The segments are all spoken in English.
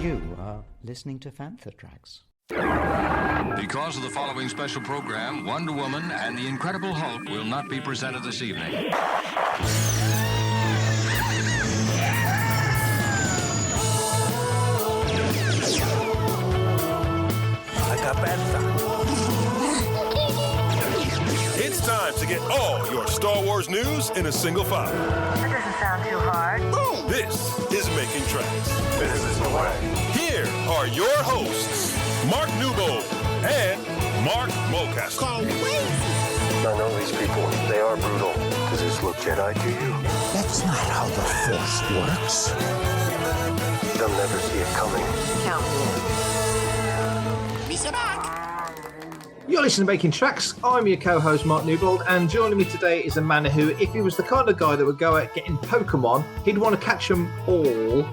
You are listening to Fantha Tracks. Because of the following special program, Wonder Woman and the Incredible Hulk will not be presented this evening. It's time to get all your Star Wars news in a single file. That doesn't sound too hard. Boom! This is Making Tracks. This is the way. Here are your hosts, Mark Newbold and Mark Mulcaster. I know these people. They are brutal. Does this look Jedi to you? That's not how the Force works. They'll never see it coming. Count me You're listening to Making Tracks. I'm your co-host, Mark Newbold, and joining me today is a man who, if he was the kind of guy that would go out getting Pokemon, he'd want to catch them all,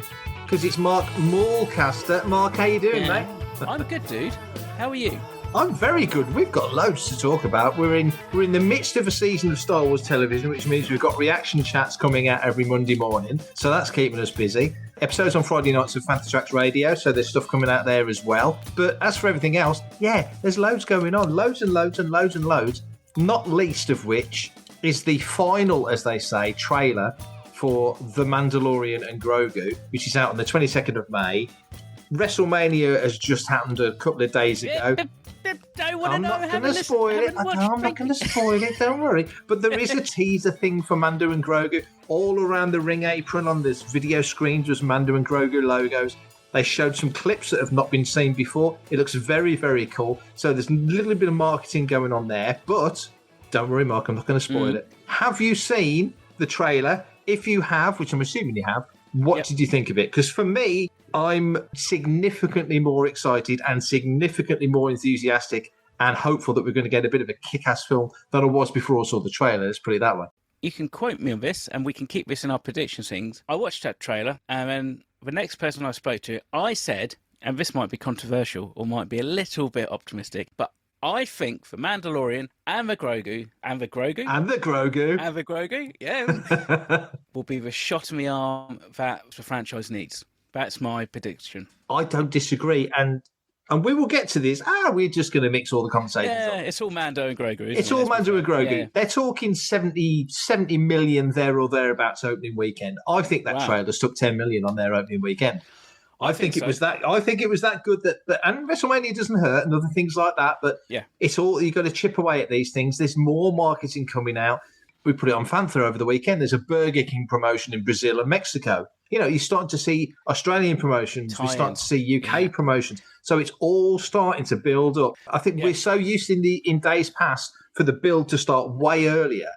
because it's Mark Mulcaster. Mark, how you doing, mate? I'm good, dude. How are you? I'm very good. We've got loads to talk about. We're in the midst of a season of Star Wars television, which means we've got reaction chats coming out every Monday morning, so that's keeping us busy. Episodes on Friday nights of Fantha Tracks Radio, so there's stuff coming out there as well. But as for everything else, yeah, there's loads going on. Loads and loads and loads and loads, not least of which is the final, as they say, trailer for The Mandalorian and Grogu, which is out on the 22nd of May. WrestleMania has just happened a couple of days ago. I'm not going to spoil it. I'm not going to spoil it. Don't worry. But there is a teaser thing for Mando and Grogu. All around the ring apron on this video screens was Mando and Grogu logos. They showed some clips that have not been seen before. It looks very, very cool. So there's a little bit of marketing going on there. But don't worry, Mark, I'm not going to spoil it. Have you seen the trailer? If you have, which I'm assuming you have, what did you think of it? Because for me, I'm significantly more excited and significantly more enthusiastic and hopeful that we're going to get a bit of a kick-ass film than I was before I saw the trailer. Let's put it that way. You can quote me on this, and we can keep this in our prediction things. I watched that trailer, and then the next person I spoke to, I said, and this might be controversial or might be a little bit optimistic, but I think the Mandalorian and the Grogu, yeah, will be the shot in the arm that the franchise needs. That's my prediction. I don't disagree, and we will get to this. We're just going to mix all the conversations up. It's all Mando and Grogu, isn't it? It's all Mando and Grogu. Yeah. They're talking 70 million there or thereabouts opening weekend. I think that trailer stuck 10 million on their opening weekend. I think it was that good that and WrestleMania doesn't hurt and other things like that, but it's all, you've got to chip away at these things. There's more marketing coming out. We put it on Fantha over the weekend. There's a Burger King promotion in Brazil and Mexico. You know, you're starting to see Australian promotions. We're starting to see UK promotions. So it's all starting to build up. I think we're so used in days past for the build to start way earlier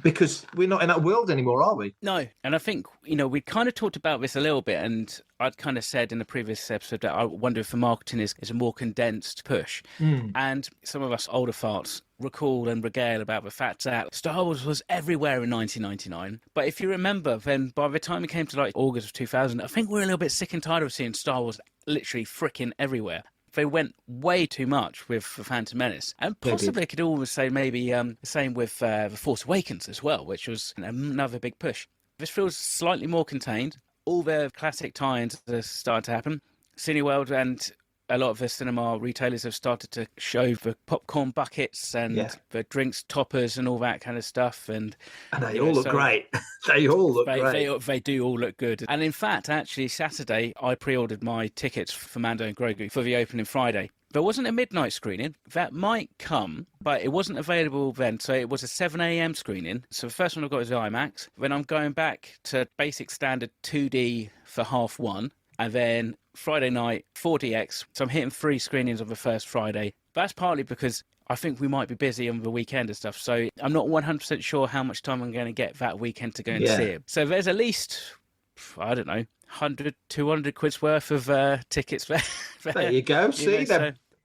because we're not in that world anymore, are we? No. And I think, we kind of talked about this a little bit, and I'd kind of said in the previous episode that I wonder if the marketing is a more condensed push. And some of us older farts recall and regale about the fact that Star Wars was everywhere in 1999. But if you remember, then by the time it came to like August of 2000, I think we're a little bit sick and tired of seeing Star Wars literally freaking everywhere. They went way too much with The Phantom Menace. And possibly I could almost say maybe the same with The Force Awakens as well, which was another big push. This feels slightly more contained. All the classic tie-ins are starting to happen. Cineworld and a lot of the cinema retailers have started to show the popcorn buckets and the drinks toppers and all that kind of stuff. And they all look great. They all look great. They do all look good. And in fact, actually, Saturday, I pre-ordered my tickets for Mando and Grogu for the opening Friday. There wasn't a midnight screening. That might come, but it wasn't available then. So it was a 7 a.m. screening. So the first one I got was the IMAX. Then I'm going back to basic standard 2D for half one. And then Friday night, 4DX. So I'm hitting 3 screenings on the first Friday. That's partly because I think we might be busy on the weekend and stuff. So I'm not 100% sure how much time I'm going to get that weekend to go and see it. So there's at least, I don't know, 100, 200 quid's worth of tickets there. There you go. See,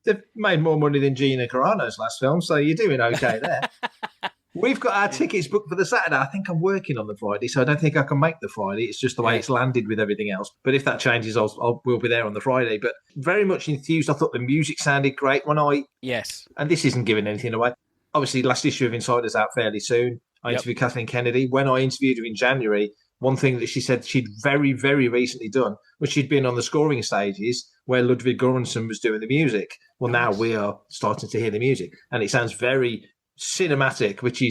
they've made more money than Gina Carano's last film, so you're doing okay there. We've got our tickets booked for the Saturday. I think I'm working on the Friday, so I don't think I can make the Friday. It's just the way it's landed with everything else. But if that changes, we'll be there on the Friday. But very much enthused. I thought the music sounded great Yes. And this isn't giving anything away. Obviously, last issue of Insider's out fairly soon. I interviewed Kathleen Kennedy. When I interviewed her in January, one thing that she said she'd very, very recently done was she'd been on the scoring stages where Ludwig Göransson was doing the music. Well, now we are starting to hear the music, and it sounds very cinematic, which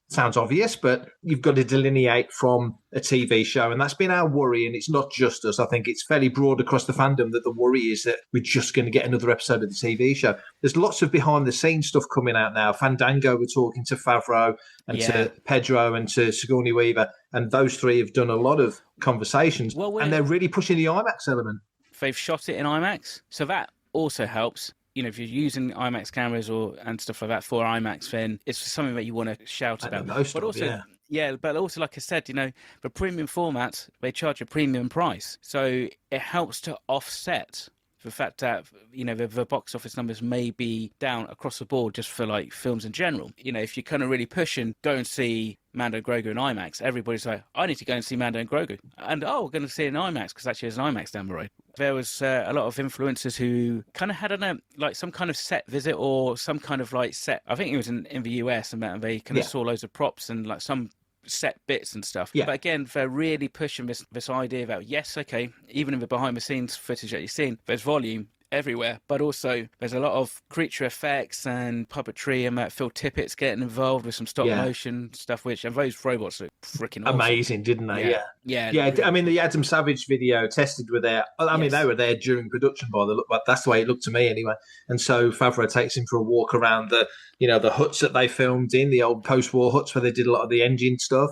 sounds obvious, but you've got to delineate from a TV show, and that's been our worry, and it's not just us. I think it's fairly broad across the fandom that the worry is that we're just going to get another episode of the TV show. There's lots of behind-the-scenes stuff coming out now. Fandango were talking to Favreau and to Pedro and to Sigourney Weaver, and those three have done a lot of conversations, and they're really pushing the IMAX element. They've shot it in IMAX, so that also helps. You know, if you're using IMAX cameras and stuff like that for IMAX, then it's something that you want to shout about. But also, but also, like I said, you know, the premium formats, they charge a premium price. So it helps to offset the fact that, you know, the box office numbers may be down across the board just for, like, films in general. You know, if you're kind of really pushing, go and see Mando and Grogu in IMAX, everybody's like, I need to go and see Mando and Grogu. And, we're going to see it in IMAX because actually there's an IMAX down the road. There was a lot of influencers who kind of had, like some kind of set visit or some kind of like set. I think it was in the US, and they kind of saw loads of props and like some set bits and stuff. But again, they're really pushing this idea about, yes, okay, even in the behind the scenes footage that you've seen, there's volume everywhere, but also there's a lot of creature effects and puppetry, and Phil Tippett's getting involved with some stop motion stuff, and those robots look freaking awesome. Amazing, didn't they? Yeah. Really. I mean, the Adam Savage video tested were there. I mean, they were there during production by the look, but that's the way it looked to me anyway. And so Favreau takes him for a walk around the huts that they filmed in, the old post-war huts where they did a lot of the engine stuff,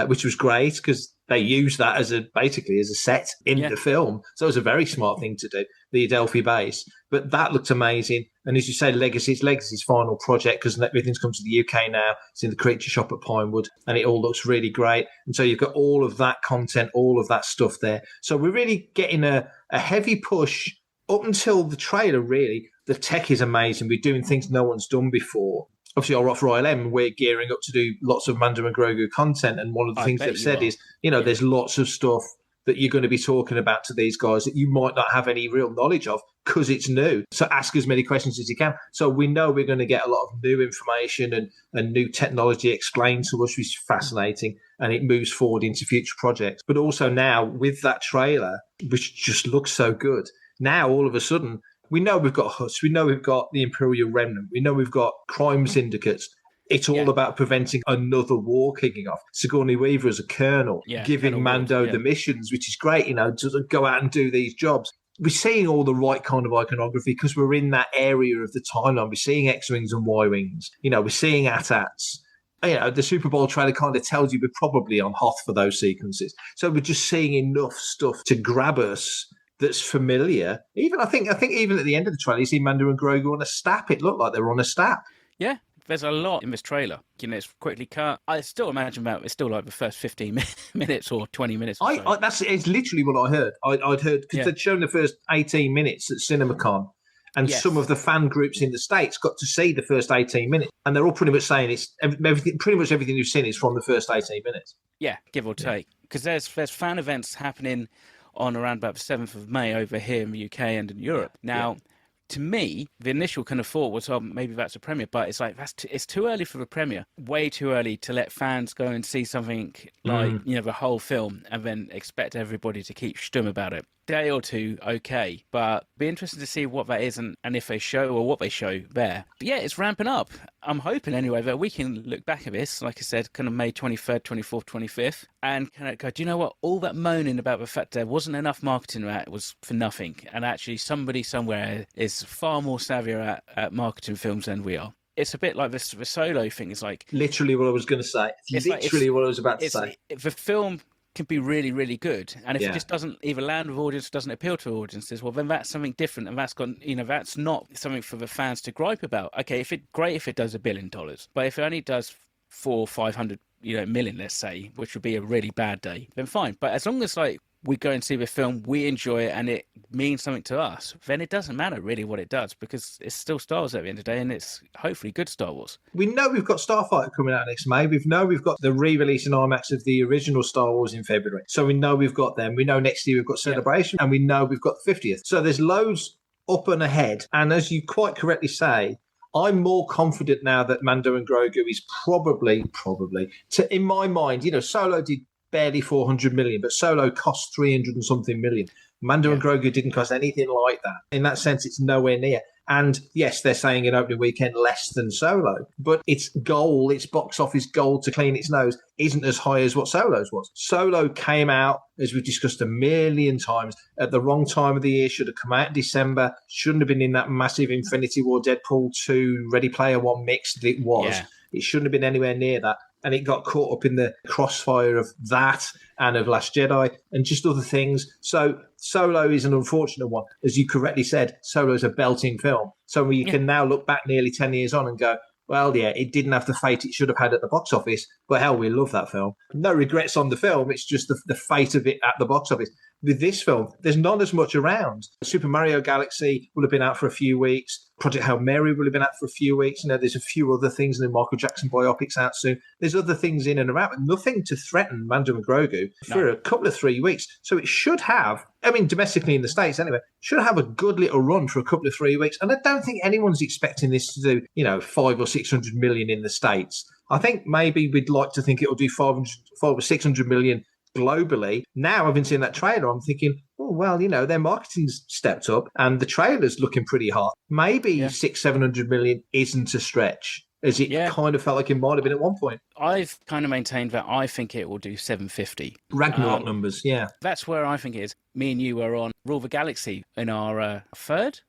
which was great because they used that basically as a set in the film. So it was a very smart thing to do, the Adelphi base. But that looked amazing. And as you say, it's Legacy's final project because everything's come to the UK now. It's in the Creature Shop at Pinewood, and it all looks really great. And so you've got all of that content, all of that stuff there. So we're really getting a heavy push up until the trailer, really. The tech is amazing. We're doing things no one's done before. Obviously, our Rough Royal M, we're gearing up to do lots of Mando and Grogu content. And one of the things they've said is, there's lots of stuff that you're going to be talking about to these guys that you might not have any real knowledge of because it's new. So ask as many questions as you can. So we know we're going to get a lot of new information and new technology explained to us, which is fascinating. And it moves forward into future projects. But also now with that trailer, which just looks so good, now all of a sudden, we know we've got Huts, we know we've got the Imperial Remnant, we know we've got crime syndicates. It's all about preventing another war kicking off. Sigourney Weaver as a colonel, giving Colonel Mando the missions, which is great, to go out and do these jobs. We're seeing all the right kind of iconography because we're in that area of the timeline. We're seeing X-Wings and Y-Wings. We're seeing AT-ATs. The Super Bowl trailer kind of tells you we're probably on Hoth for those sequences. So we're just seeing enough stuff to grab us that's familiar. Even I think even at the end of the trailer, you see Mando and Grogu on a STAP. It looked like they were on a STAP. Yeah, there's a lot in this trailer. It's quickly cut. I still imagine it's still like the first 15 minutes or 20 minutes. It's literally what I heard. I'd heard because they'd shown the first 18 minutes at CinemaCon. And some of the fan groups in the States got to see the first 18 minutes. And they're all pretty much saying pretty much everything you've seen is from the first 18 minutes. Yeah, give or take. Because there's fan events happening on around about the 7th of May over here in the UK and in Europe. Now, to me, the initial kind of thought was, maybe that's a premiere, but it's like, it's too early for the premiere. Way too early to let fans go and see something like, the whole film and then expect everybody to keep stum about it. Day or two, okay, but be interested to see what that is and if they show or what they show there. But yeah, it's ramping up. I'm hoping anyway that we can look back at this, like I said, kind of May 23rd, 24th, 25th, and kind of go, do you know what? All that moaning about the fact there wasn't enough marketing that was for nothing. And actually somebody somewhere is far more savvier at marketing films than we are. It's a bit like the Solo thing. It's like... Literally what I was going to say. What I was about to say. The film can be really, really good. And if it just doesn't either land with audience, doesn't appeal to audiences, well, then that's something different. And that's gone, that's not something for the fans to gripe about. Okay, great if it does $1 billion. But if it only does 400 or 500 million, let's say, which would be a really bad day, then fine. But as long as we go and see the film, we enjoy it, and it means something to us, then it doesn't matter really what it does, because it's still Star Wars at the end of the day, and it's hopefully good Star Wars. We know we've got Starfighter coming out next May. We've got the re-release in IMAX of the original Star Wars in February. So we know we've got them. We know next year we've got Celebration, and we know we've got the 50th. So there's loads up and ahead. And as you quite correctly say, I'm more confident now that Mando and Grogu is probably, in my mind, Solo did barely 400 million, but Solo cost 300 and something million. Mando and Grogu didn't cost anything like that. In that sense, it's nowhere near. And yes, they're saying an opening weekend less than Solo, but its box office goal to clean its nose isn't as high as what Solo's was. Solo came out, as we've discussed a million times, at the wrong time of the year, should have come out in December, shouldn't have been in that massive Infinity War, Deadpool 2, Ready Player One mix that it was. Yeah. It shouldn't have been anywhere near that. And it got caught up in the crossfire of that and of Last Jedi and just other things. So Solo is an unfortunate one. As you correctly said, Solo is a belting film. So we can now look back nearly 10 years on and go, well, yeah, it didn't have the fate it should have had at the box office, but hell, we love that film. No regrets on the film. It's just the fate of it at the box office. With this film, there's not as much around. Super Mario Galaxy will have been out for a few weeks. Project Hail Mary will have been out for a few weeks. There's a few other things, and the Michael Jackson biopics out soon. There's other things in and around, but nothing to threaten Mando and Grogu for a couple of 3 weeks. So it should have, domestically in the States anyway, should have a good little run for a couple of 3 weeks. And I don't think anyone's expecting this to do, 500 or 600 million in the States. I think maybe we'd like to think it'll do 500 or 600 million globally. Now, having seen that trailer, I'm thinking, oh, well, their marketing's stepped up and the trailer's looking pretty hot. Maybe 600-700 million isn't a stretch, as it kind of felt like it might have been at one point. I've kind of maintained that I think it will do 750. Ragnarok numbers, yeah. That's where I think it is. Me and you were on Rule of the Galaxy in our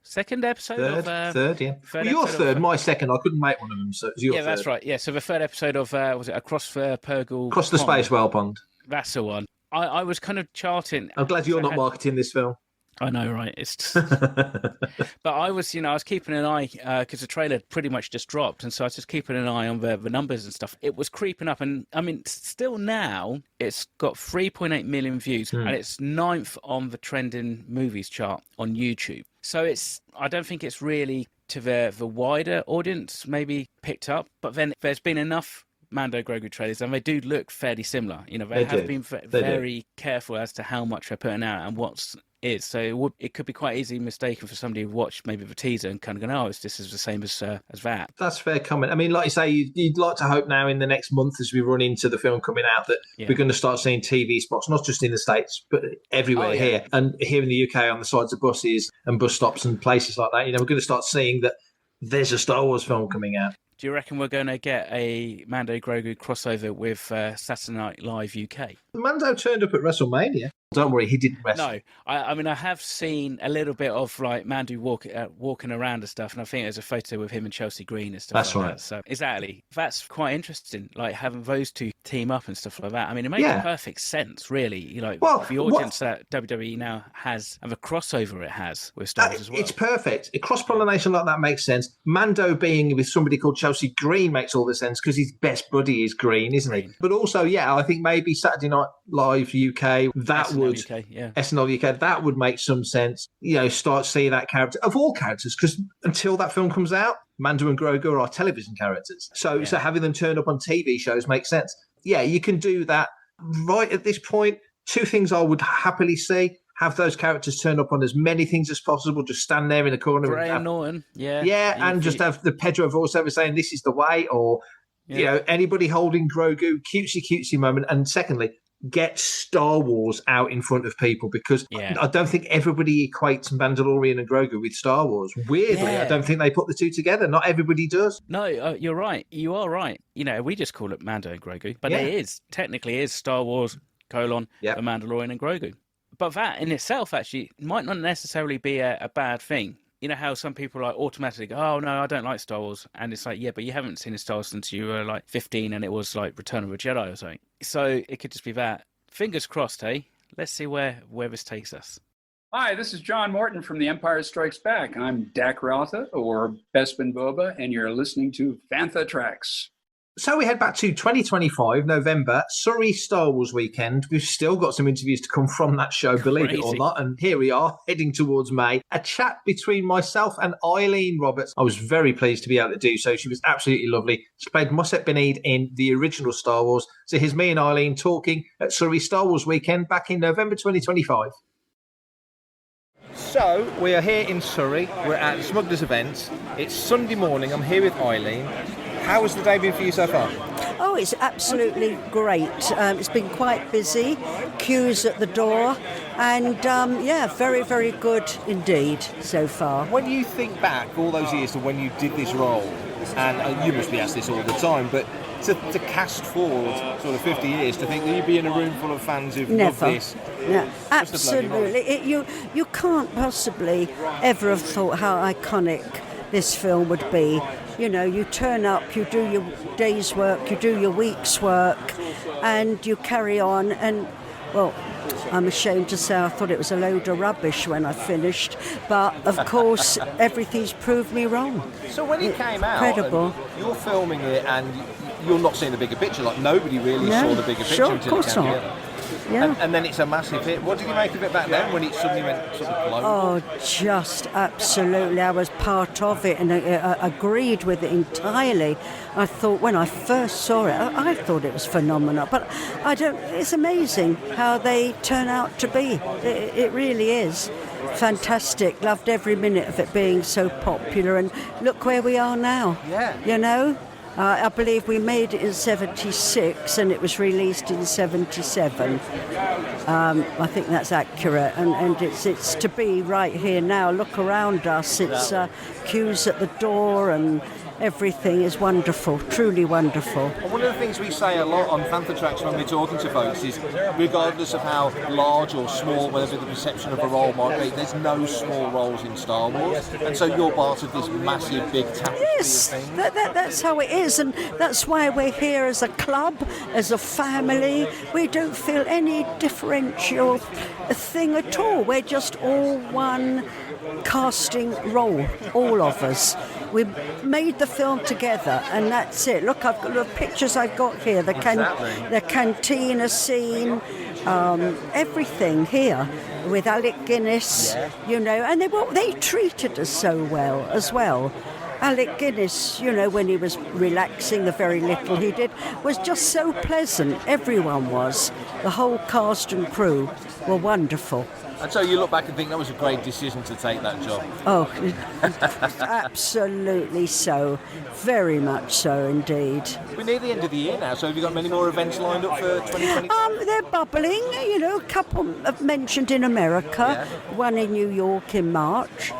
second episode. Third, yeah. Your third, my second. I couldn't make one of them, so it was your third. Yeah, that's right. Yeah, so the third episode of, was it Across the Purgle Across the Space Whale Pond. That's the one. I was kind of charting. I'm glad you're not marketing this film. I know, right? It's just... But I was, I was keeping an eye because the trailer pretty much just dropped, and so I was just keeping an eye on the numbers and stuff. It was creeping up, and still now it's got 3.8 million views, and it's 9th on the trending movies chart on YouTube. So I don't think it's really to the wider audience maybe picked up, but then there's been enough Mando Grogu trailers, and they do look fairly similar. They have been very careful as to how much they're putting out and what's is. So it could be quite easily mistaken for somebody who watched maybe the teaser and kind of go, this is the same as that. That's fair comment. Like you say, you'd like to hope now in the next month as we run into the film coming out that we're going to start seeing TV spots, not just in the States, but everywhere here. And here in the UK on the sides of buses and bus stops and places like that, we're going to start seeing that there's a Star Wars film coming out. Do you reckon we're going to get a Mando Grogu crossover with Saturday Night Live UK? Mando turned up at WrestleMania. Don't worry, he didn't wrestle. No, I have seen a little bit of Mando walking around and stuff, and I think there's a photo with him and Chelsea Green and stuff. That's like right. That. So exactly, that's quite interesting. Having those two team up and stuff like that. It makes perfect sense, really. The audience that WWE now has and the crossover it has with Star Wars as well. It's perfect. A cross-pollination like that makes sense. Mando being with somebody called Chelsea Green makes all the sense because his best buddy is Green, isn't he? But also, I think maybe Saturday Night Live UK, SNL UK, that would make some sense. Start seeing that character of all characters, because until that film comes out, Mando and Grogu are television characters. So having them turn up on TV shows makes sense. Yeah, you can do that right at this point. Two things I would happily see. Have those characters turn up on as many things as possible. Just stand there in the corner. Graham Norton, and just have the Pedro voiceover saying, this is the way, or, anybody holding Grogu, cutesy moment. And secondly, get Star Wars out in front of people, because I don't think everybody equates Mandalorian and Grogu with Star Wars. Weirdly, I don't think they put the two together. Not everybody does. No, you're right. You are right. We just call it Mando and Grogu, but it technically is Star Wars, The Mandalorian and Grogu. But that in itself actually might not necessarily be a bad thing. You know how some people automatically go, oh, no, I don't like Star Wars. And it's like, but you haven't seen a Star Wars since you were 15 and it was Return of the Jedi or something. So it could just be that. Fingers crossed, hey? Let's see where this takes us. Hi, this is John Morton from The Empire Strikes Back. I'm Dak Rotha, or Bespin Boba, and you're listening to Fantha Tracks. So we head back to 2025, November, Surrey Star Wars weekend. We've still got some interviews to come from that show, believe it or not. And here we are, heading towards May. A chat between myself and Eileen Roberts. I was very pleased to be able to do so. She was absolutely lovely. She played Mosset Benid in the original Star Wars. So here's me and Eileen talking at Surrey Star Wars weekend back in November 2025. So we are here in Surrey. We're at the Smugglers event. It's Sunday morning. I'm here with Eileen. How has the day been for you so far? Oh, it's absolutely great. It's been quite busy, queues at the door, and very, very good indeed so far. When you think back all those years to when you did this role, and you must be asked this all the time, but to cast forward sort of 50 years, to think that you'd be in a room full of fans who've loved this. Yeah, absolutely. You can't possibly ever have thought how iconic this film would be. You know, you turn up, you do your day's work, you do your week's work, and you carry on. And, well, I'm ashamed to say I thought it was a load of rubbish when I finished, but of course everything's proved me wrong. So when it came out, incredible. You're filming it and you're not seeing the bigger picture, like nobody really saw the bigger picture until it came together. Yeah. And then it's a massive hit. What did you make of it back then when it suddenly went sort of global? Oh, just absolutely. I was part of it and agreed with it entirely. I thought when I first saw it, I thought it was phenomenal. But it's amazing how they turn out to be. It really is. Fantastic. Loved every minute of it being so popular. And look where we are now. Yeah. You know? I believe we made it in 76 and it was released in 77. I think that's accurate, and it's to be right here now. Look around us, it's queues at the door and everything is wonderful, truly wonderful. One of the things we say a lot on Fantha Tracks when we're talking to folks is, regardless of how large or small, whatever the perception of a role might be, there's no small roles in Star Wars, and so you're part of this massive, big tapestry of things. That's how it is, and that's why we're here as a club, as a family. We don't feel any differential thing at all. We're just all one casting role, all of us. We made the film together, and that's it. Look, I've got the pictures I've got here, the cantina scene, everything here with Alec Guinness, you know, and they treated us so well as well. Alec Guinness, you know, when he was relaxing, the very little he did, was just so pleasant. Everyone was. The whole cast and crew were wonderful. And so you look back and think that was a great decision to take that job. Oh, absolutely so. Very much so indeed. We're near the end of the year now, so have you got many more events lined up for 2020? They're bubbling, you know, a couple I've mentioned in America, one in New York in March.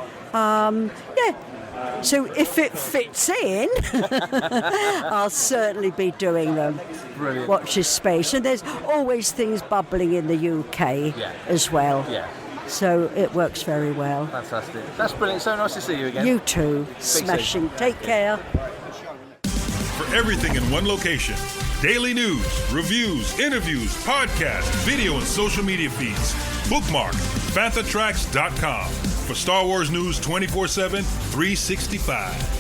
So if it fits in, I'll certainly be doing them. Brilliant. Watch this space. And there's always things bubbling in the UK as well. Yeah. So it works very well. Fantastic. That's brilliant. So nice to see you again. You too. Smashing. Take care. For everything in one location, daily news, reviews, interviews, podcasts, video and social media feeds, bookmark FanthaTracks.com for Star Wars news 24/7, 365.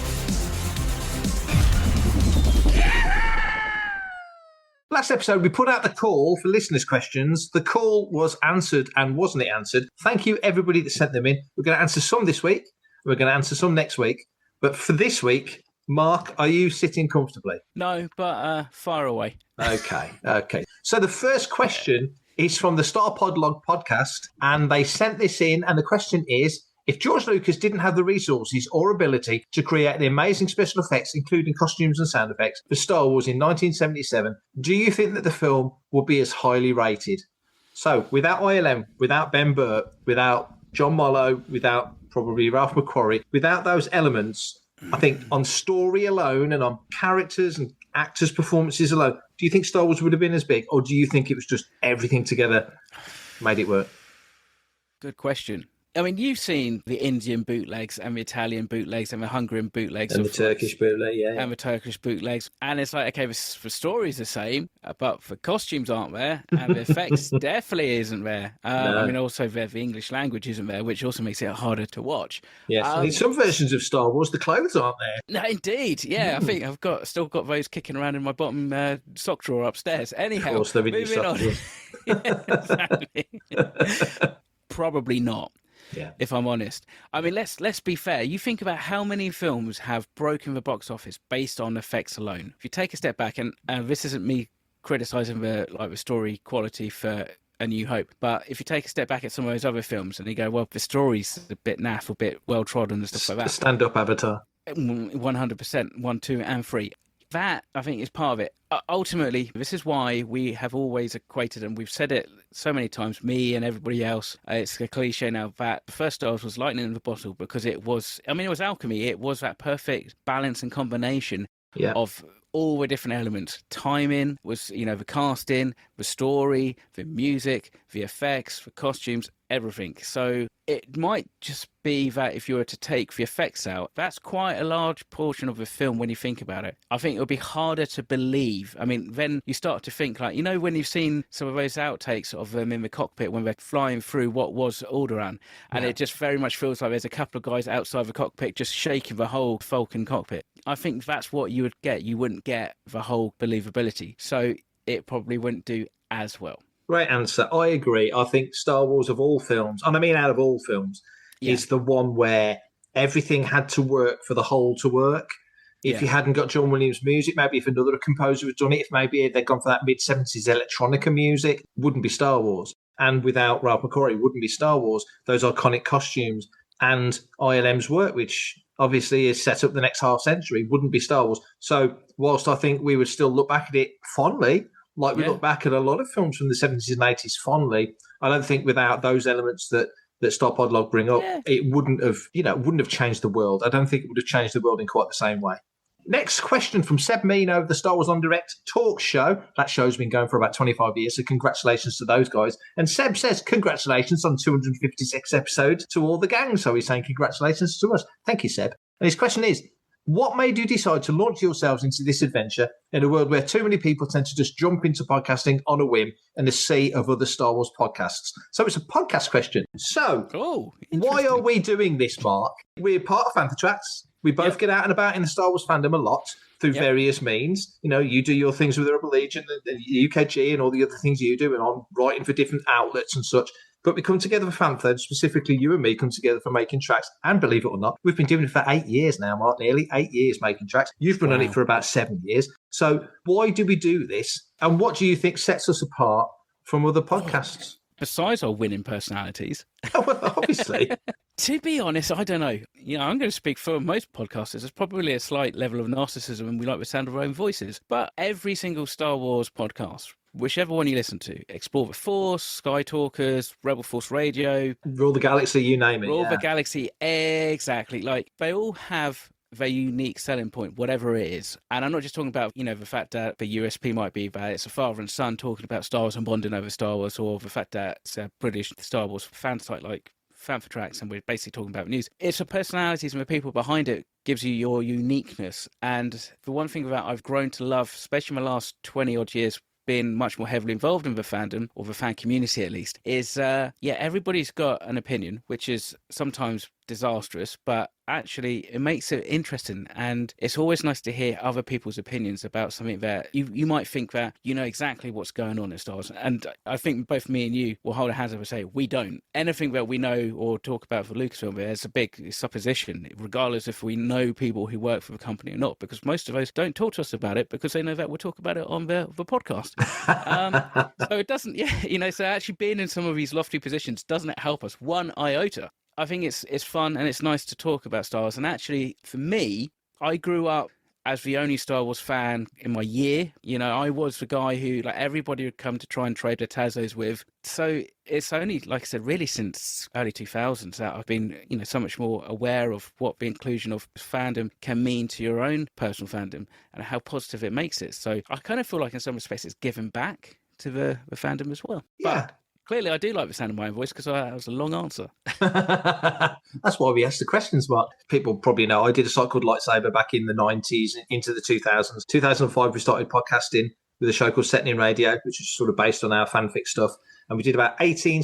Last episode, we put out the call for listeners' questions. The call was answered, and wasn't it answered? Thank you, everybody that sent them in. We're going to answer some this week. We're going to answer some next week. But for this week, Mark, are you sitting comfortably? No, but far away. Okay. So the first question is from the Star Podlog podcast, and they sent this in, and the question is, if George Lucas didn't have the resources or ability to create the amazing special effects, including costumes and sound effects, for Star Wars in 1977, do you think that the film would be as highly rated? So, without ILM, without Ben Burt, without John Mollo, without probably Ralph McQuarrie, without those elements, I think on story alone and on characters and actors' performances alone, do you think Star Wars would have been as big, or do you think it was just everything together made it work? Good question. I mean, you've seen the Indian bootlegs and the Italian bootlegs and the Hungarian bootlegs. And the Turkish bootleg, And the Turkish bootlegs. And it's like, okay, the story's the same, but the costumes aren't there, and the effects definitely isn't there. No. I mean, also the English language isn't there, which also makes it harder to watch. Yes, in some versions of Star Wars, the clothes aren't there. No, indeed. Yeah, I think I've still got those kicking around in my bottom sock drawer upstairs. Anyhow, of course, they're in your moving on. sock drawer. Yeah, exactly. Probably not. Yeah. If I'm honest. I mean, let's be fair. You think about how many films have broken the box office based on effects alone. If you take a step back, and this isn't me criticising the story quality for A New Hope, but if you take a step back at some of those other films and you go, well, the story's a bit naff, a bit well trodden and stuff like that. Stand-up Avatar. 100%, 1, 2, and 3. That, I think, is part of it. Ultimately, this is why we have always equated, and we've said it so many times, me and everybody else, it's a cliche now, that the first Star Wars was lightning in the bottle because it was alchemy. It was that perfect balance and combination of all the different elements. Timing was, the casting, the story, the music, the effects, the costumes, everything. So it might just be that if you were to take the effects out, that's quite a large portion of the film when you think about it. I think it'll be harder to believe. I mean, then you start to think like, when you've seen some of those outtakes of them in the cockpit when they're flying through what was Alderaan, and it just very much feels like there's a couple of guys outside the cockpit just shaking the whole Falcon cockpit. I think that's what you would get. You wouldn't get the whole believability. So it probably wouldn't do as well. Great answer. I agree. I think Star Wars of all films, and I mean out of all films, is the one where everything had to work for the whole to work. If you hadn't got John Williams' music, maybe if another composer had done it, if maybe they'd gone for that mid-70s electronica music, wouldn't be Star Wars. And without Ralph McQuarrie, wouldn't be Star Wars. Those iconic costumes and ILM's work, which obviously is set up the next half century, wouldn't be Star Wars. So whilst I think we would still look back at it fondly, like we look back at a lot of films from the 70s and 80s fondly, I don't think without those elements that Star Podlog bring up, it wouldn't have changed the world. I don't think it would have changed the world in quite the same way. Next question from Seb Mino of the Star Wars On Direct talk show. That show's been going for about 25 years, so congratulations to those guys. And Seb says, congratulations on 256 episodes to all the gang. So he's saying congratulations to us. Thank you, Seb. And his question is, what made you decide to launch yourselves into this adventure in a world where too many people tend to just jump into podcasting on a whim and a sea of other Star Wars podcasts? So it's a podcast question. So why are we doing this, Mark? We're part of Fantha Tracks. We both get out and about in the Star Wars fandom a lot through various means. You do your things with the Rebel Legion, the UKG and all the other things you do, and I'm writing for different outlets and such. But we come together for Fantha, and specifically you and me come together for making tracks. And believe it or not, we've been doing it for 8 years now, Mark, nearly 8 years making tracks. You've been on it for about 7 years. So why do we do this? And what do you think sets us apart from other podcasts? Besides our winning personalities. Well, obviously. To be honest, I don't know. I'm going to speak for most podcasters. There's probably a slight level of narcissism and we like the sound of our own voices. But every single Star Wars podcast, whichever one you listen to, Explore the Force, Sky Talkers, Rebel Force Radio, Rule the Galaxy, you name it. Rule the Galaxy, exactly. Like, they all have their unique selling point, whatever it is. And I'm not just talking about, the fact that the USP might be that it's a father and son talking about Star Wars and bonding over Star Wars, or the fact that it's a British Star Wars fan site like Fantha Tracks, and we're basically talking about news. It's the personalities and the people behind it gives you your uniqueness. And the one thing that I've grown to love, especially in the last 20 odd years, being much more heavily involved in the fandom, or the fan community at least, is, everybody's got an opinion, which is sometimes disastrous, but actually it makes it interesting, and it's always nice to hear other people's opinions about something that you might think that you know exactly what's going on in Star Wars. And I think both me and you will hold our hands up and say we don't. Anything that we know or talk about for Lucasfilm, there's a big supposition, regardless if we know people who work for the company or not, because most of us don't talk to us about it because they know that we'll talk about it on the podcast. So it doesn't, so actually being in some of these lofty positions doesn't help us one iota. I think it's fun and it's nice to talk about Star Wars. And actually, for me, I grew up as the only Star Wars fan in my year. I was the guy who everybody would come to try and trade their Tazos with. So it's only, like I said, really since early 2000s that I've been, so much more aware of what the inclusion of fandom can mean to your own personal fandom and how positive it makes it. So I kind of feel like in some respects it's given back to the fandom as well. Yeah. But clearly, I do like the sound of my own voice because that was a long answer. That's why we asked the questions, Mark. People probably know I did a site called Lightsaber back in the 90s into the 2000s. 2005, we started podcasting with a show called Setting in Radio, which is sort of based on our fanfic stuff. And we did about 18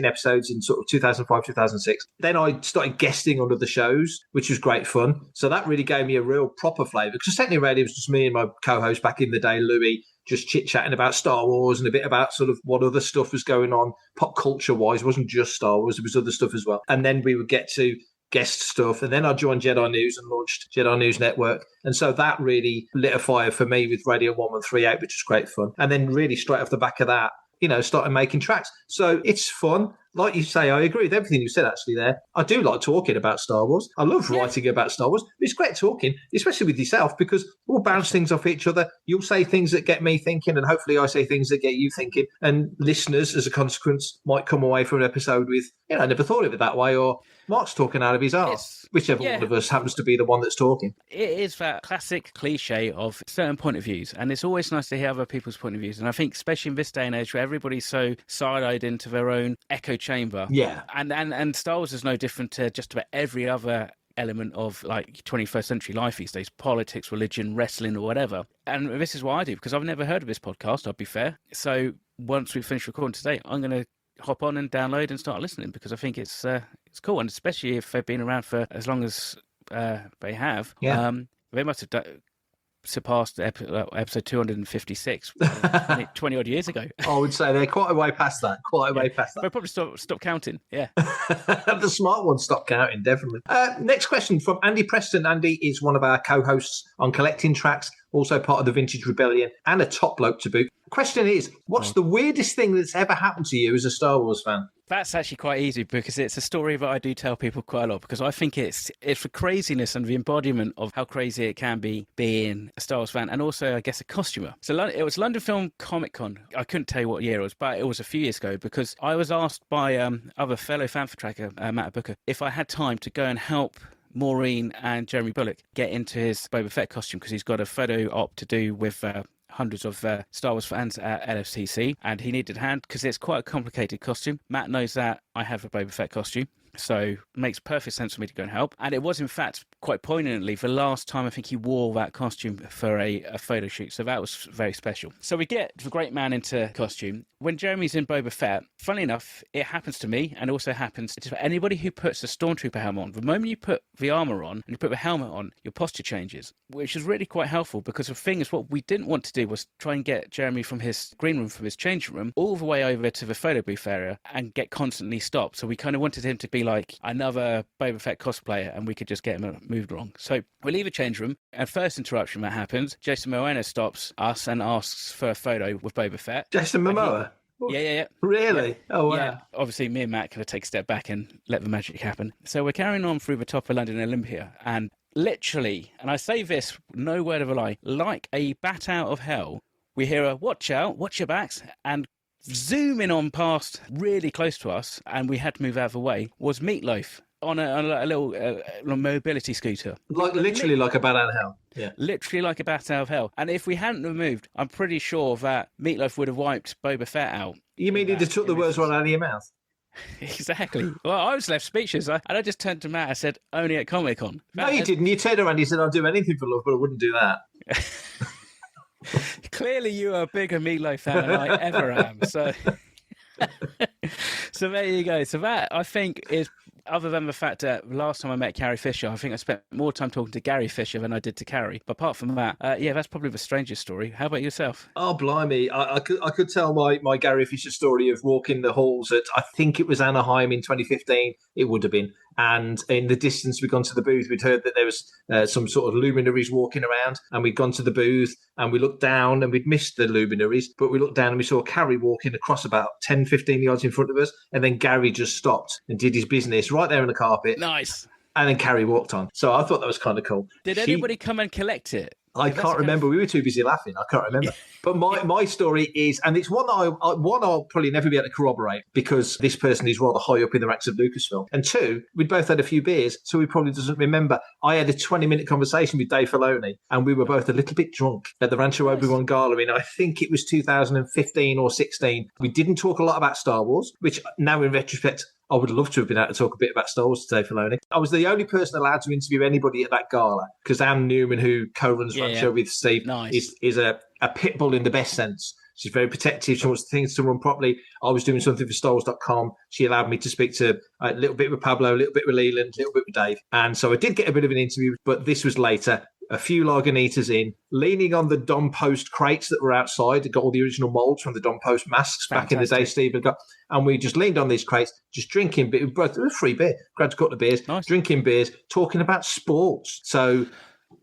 episodes in sort of 2005, 2006. Then I started guesting on other shows, which was great fun. So that really gave me a real proper flavour. Because Setting in Radio was just me and my co-host back in the day, Louis, just chit-chatting about Star Wars and a bit about sort of what other stuff was going on pop culture-wise. It wasn't just Star Wars, there was other stuff as well. And then we would get to guest stuff. And then I joined Jedi News and launched Jedi News Network. And so that really lit a fire for me with Radio 1138, which was great fun. And then really straight off the back of that, started making tracks. So it's fun. like you say, I agree with everything you said actually there. I do like talking about Star Wars. I love writing about Star Wars. It's great talking, especially with yourself, because we'll bounce things off each other. You'll say things that get me thinking, and hopefully I say things that get you thinking. And listeners, as a consequence, might come away from an episode with, I never thought of it that way, or Mark's talking out of his arse, whichever one of us happens to be the one that's talking. It is that classic cliche of certain point of views, and it's always nice to hear other people's point of views. And I think, especially in this day and age where everybody's so siloed into their own echo chamber, and Star Wars is no different to just about every other element of like 21st century life these days: politics, religion, wrestling, or whatever. And this is what I do, because I've never heard of this podcast, I'll be fair. So once we finish recording today, I'm going to hop on and download and start listening, because I think it's cool, and especially if they've been around for as long as they have. They must have surpassed episode 256 20 odd years ago. I would say they're quite a way past that. They'll probably stop counting. The smart ones stopped counting, definitely. Next question from Andy Preston. Andy is one of our co-hosts on Collecting Tracks, also part of the Vintage Rebellion, and a top bloke to boot. Question is, what's the weirdest thing that's ever happened to you as a Star Wars fan? That's actually quite easy, because it's a story that I do tell people quite a lot, because I think it's the craziness and the embodiment of how crazy it can be being a Star Wars fan, and also, I guess, a costumer. So it was London Film Comic Con. I couldn't tell you what year it was, but it was a few years ago, because I was asked by other fellow Fantha Tracker, Matt Booker, if I had time to go and help Maureen and Jeremy Bullock get into his Boba Fett costume, because he's got a photo op to do with hundreds of Star Wars fans at LFCC, and he needed a hand because it's quite a complicated costume. Matt knows that I have a Boba Fett costume, so it makes perfect sense for me to go and help. And it was, in fact, quite poignantly the last time I think he wore that costume for a photo shoot, so that was very special. So we get the great man into costume. When Jeremy's in Boba Fett, funnily enough, it happens to me, and also happens to anybody who puts a Stormtrooper helmet on. The moment you put the armour on and you put the helmet on, your posture changes, which is really quite helpful, because the thing is, what we didn't want to do was try and get Jeremy from his green room, from his changing room, all the way over to the photo booth area and get constantly stopped. So we kind of wanted him to be like another Boba Fett cosplayer, and we could just get him moved along. So we leave a change room, and first interruption that happens, Jason Momoa stops us and asks for a photo with Boba Fett. Jason Momoa? Yeah. Really? Yeah. Oh, wow. Yeah. Obviously, me and Matt could take a step back and let the magic happen. So we're carrying on through the top of London Olympia, and literally, and I say this, no word of a lie, like a bat out of hell, we hear a "watch out, watch your backs," and zooming on past really close to us, and we had to move out of the way, was Meatloaf on a little mobility scooter. Literally like a bat out of hell. Yeah. Literally like a bat out of hell. And if we hadn't have moved, I'm pretty sure that Meatloaf would have wiped Boba Fett out. You mean he just took the words right out of your mouth? Exactly. Well, I was left speechless. And I just turned to Matt and said, only at Comic-Con. No, you didn't. You turned around and you said, I'll do anything for love, but I wouldn't do that. Clearly, you are a bigger Meatloaf fan than I ever am. So there you go. So that, I think, is, other than the fact that last time I met Carrie Fisher, I think I spent more time talking to Gary Fisher than I did to Carrie. But apart from that, that's probably the strangest story. How about yourself? Oh, blimey. I could tell my Gary Fisher story of walking the halls at, I think it was Anaheim in 2015. It would have been. And in the distance, we'd gone to the booth. We'd heard that there was some sort of luminaries walking around, and we'd gone to the booth and we looked down and we'd missed the luminaries, but we looked down and we saw Carrie walking across about 10, 15 yards in front of us. And then Gary just stopped and did his business right there on the carpet. Nice. And then Carrie walked on. So I thought that was kind of cool. Did anybody come and collect it? I can't remember. We were too busy laughing. I can't remember. But my story is, and it's one that I'll probably never be able to corroborate, because this person is rather high up in the ranks of Lucasfilm. And two, we'd both had a few beers, so he probably doesn't remember. I had a 20-minute conversation with Dave Filoni, and we were both a little bit drunk at the Rancho Obi-Wan Gala in, I think it was 2015 or 16. We didn't talk a lot about Star Wars, which now in retrospect, I would love to have been able to talk a bit about Star Wars today, Filoni. I was the only person allowed to interview anybody at that gala, because Anne Newman, who co-runs Rancho with Steve, is a pit bull in the best sense. She's very protective. She wants things to run properly. I was doing something for StarWars.com. She allowed me to speak to a little bit with Pablo, a little bit with Leland, a little bit with Dave. And so I did get a bit of an interview, but this was later. A few Lagunitas in, leaning on the Dom Post crates that were outside. Got all the original molds from the Dom Post masks back in the day, Steve had got. And we just leaned on these crates, just drinking beer. It was free beer. Grabbed a couple of beers, drinking beers, talking about sports. So,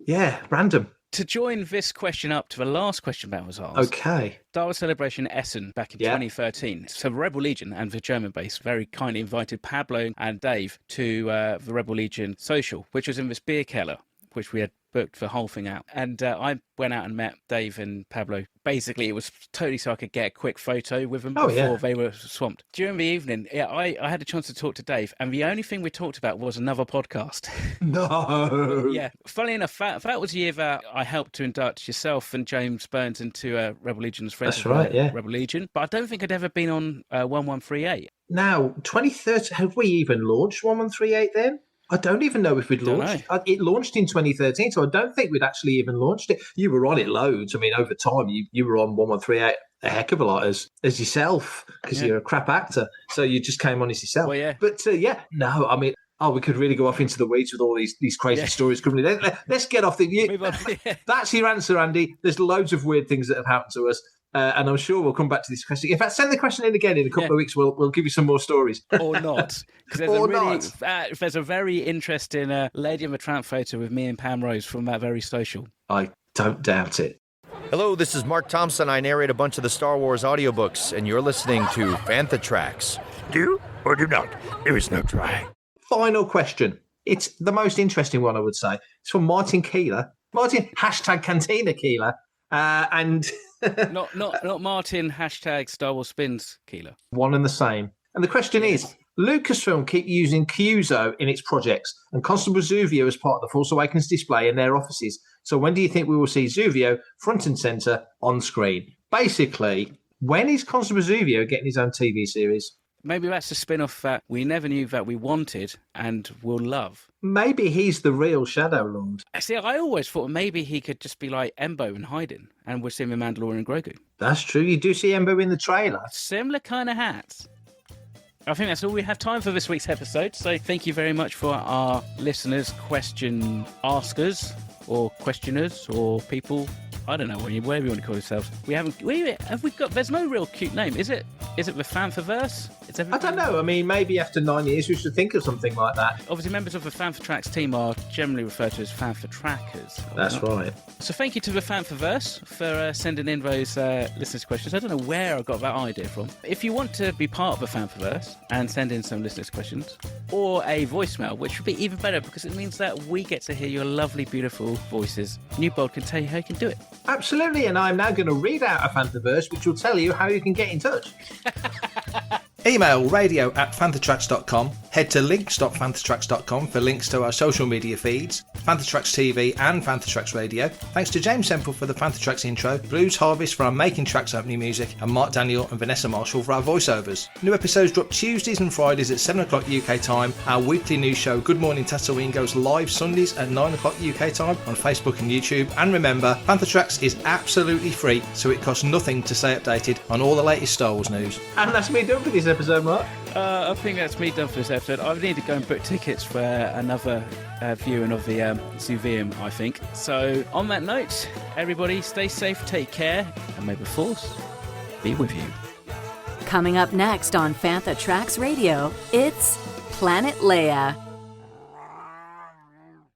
yeah, random. To join this question up to the last question that was asked. Okay. Star Wars Celebration in Essen back in 2013. So Rebel Legion and the German base very kindly invited Pablo and Dave to the Rebel Legion social, which was in this beer keller, which we had booked the whole thing out. And I went out and met Dave and Pablo. Basically, it was totally so I could get a quick photo with them before they were swamped. During the evening, I had a chance to talk to Dave, and the only thing we talked about was another podcast. No. Yeah. Funnily enough, that was the year that I helped to induct yourself and James Burns into Rebel Legion's Friends. That's right, yeah. Rebel Legion. But I don't think I'd ever been on 1138. Now, 2013, have we even launched 1138 then? I don't even know if we'd launched. It launched in 2013, so I don't think we'd actually even launched it. You were on it loads. I mean, over time, you were on 1138 a heck of a lot as yourself, because you're a crap actor. So you just came on as yourself. Well, yeah. But, no, I mean, we could really go off into the weeds with all these crazy stories coming in. Let's get off That's your answer, Andy. There's loads of weird things that have happened to us. And I'm sure we'll come back to this question. In fact, send the question in again in a couple of weeks. We'll give you some more stories. Or not. Because there's a very interesting Lady and the Tramp photo with me and Pam Rose from that very social. I don't doubt it. Hello, this is Mark Thompson. I narrate a bunch of the Star Wars audiobooks, and you're listening to Fantha Tracks. Do or do not. There is no try. Final question. It's the most interesting one, I would say. It's from Martin Keeler. Martin, #Cantina Keeler. And... not Martin, #Star Wars Spins Keeler. One and the same. And the question is, Lucasfilm keep using Kyuzo in its projects and Constable Zuvio as part of the Force Awakens display in their offices. So when do you think we will see Zuvio front and centre on screen? Basically, when is Constable Zuvio getting his own TV series? Maybe that's a spin-off that we never knew that we wanted and will love. Maybe he's the real Shadow Lord. See, I always thought maybe he could just be like Embo and hiding, and we're seeing the Mandalorian and Grogu. That's true. You do see Embo in the trailer. Similar kind of hats. I think that's all we have time for this week's episode. So thank you very much for our listeners, question askers, or questioners, or people. I don't know, whatever you want to call yourselves. There's no real cute name. Is it the Fanthaverse? I don't know. I mean, maybe after 9 years we should think of something like that. Obviously, members of the Fantha Tracks team are generally referred to as Fantha Trackers. That's right. So thank you to the Fanthaverse for sending in those listeners' questions. I don't know where I got that idea from. If you want to be part of the Fanthaverse and send in some listeners' questions, or a voicemail, which would be even better because it means that we get to hear your lovely, beautiful voices. Newbold can tell you how you can do it. Absolutely, and I'm now going to read out a Fanthaverse, which will tell you how you can get in touch. Email radio@fanthatracks.com. Head to links.fanthatracks.com for links to our social media feeds, Fantha Tracks TV and Fantha Tracks Radio. Thanks to James Semple for the Fantha Tracks intro, Blues Harvest for our Making Tracks opening music, and Mark Daniel and Vanessa Marshall for our voiceovers. New episodes drop Tuesdays and Fridays at 7 o'clock UK time. Our weekly news show, Good Morning Tatooine, goes live Sundays at 9 o'clock UK time on Facebook and YouTube. And remember, Fantha Tracks is absolutely free, so it costs nothing to stay updated on all the latest Star Wars news. And that's me done for this episode, Mark. I think that's me done for this episode. I need to go and book tickets for another viewing of the Zuvium, I think. So, on that note, everybody stay safe, take care, and may the Force be with you. Coming up next on Fantha Tracks Radio, it's Planet Leia.